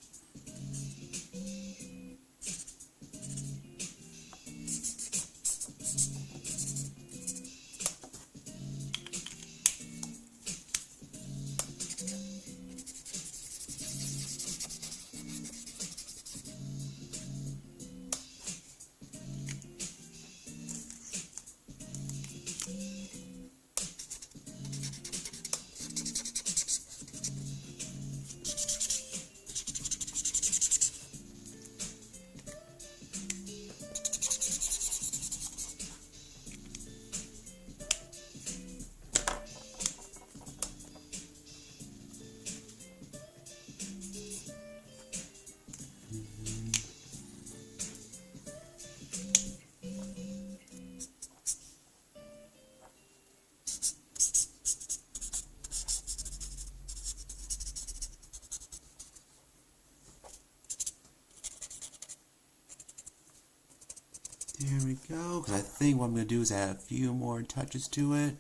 A: There we go. Because I think what I'm going to do is add a few more touches to it.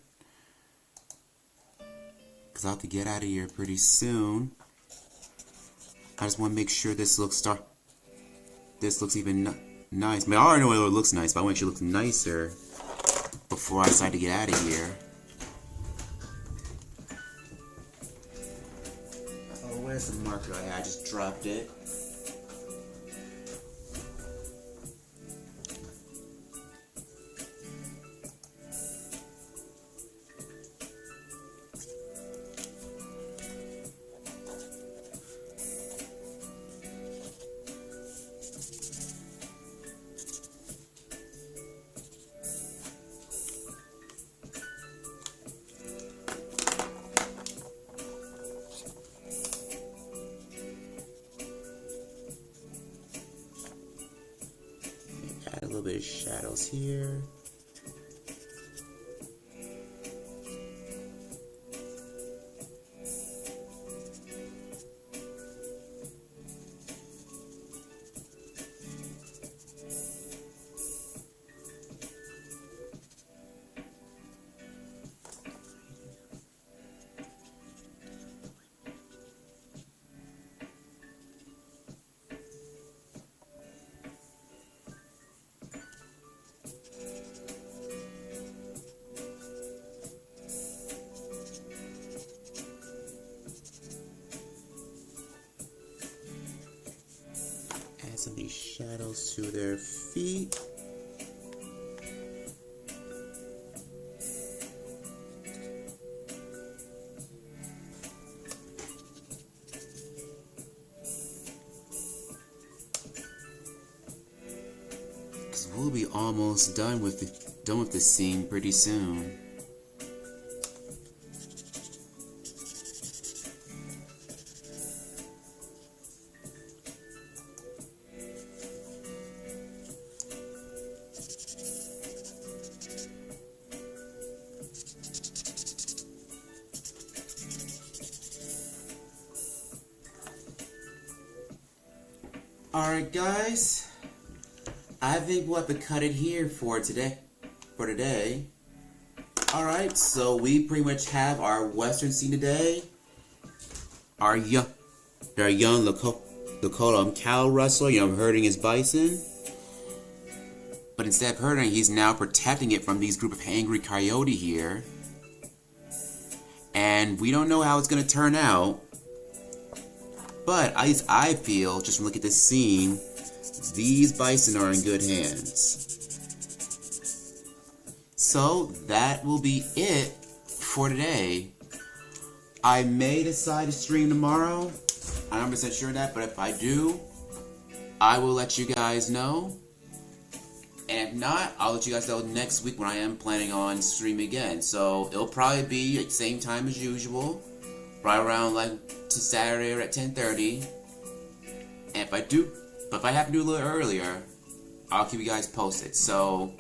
A: Because I'll have to get out of here pretty soon. I just want to make sure this looks even nice. I mean, I already know it looks nice, but I want it to look nicer before I decide to get out of here. Oh, where's the marker I had? I just dropped it. Add a little bit of shadows here. Add some of these shadows to their feet. Because we'll be almost done with the scene pretty soon. Alright guys, I think we'll have to cut it here for today. Alright, so we pretty much have our western scene today. Our young Lakota cow rustler, herding his bison. But instead of herding, he's now protecting it from these group of angry coyote here. And we don't know how it's going to turn out. But at least I feel, just from looking at this scene, these bison are in good hands. So, that will be it for today. I may decide to stream tomorrow. I'm not 100% sure of that, but if I do, I will let you guys know. And if not, I'll let you guys know next week when I am planning on streaming again. So, it'll probably be at the same time as usual. Right around to Saturday or at 10:30. And if I have to do a little earlier, I'll keep you guys posted. So,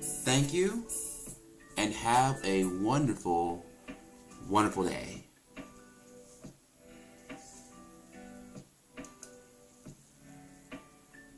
A: thank you, and have a wonderful, wonderful day.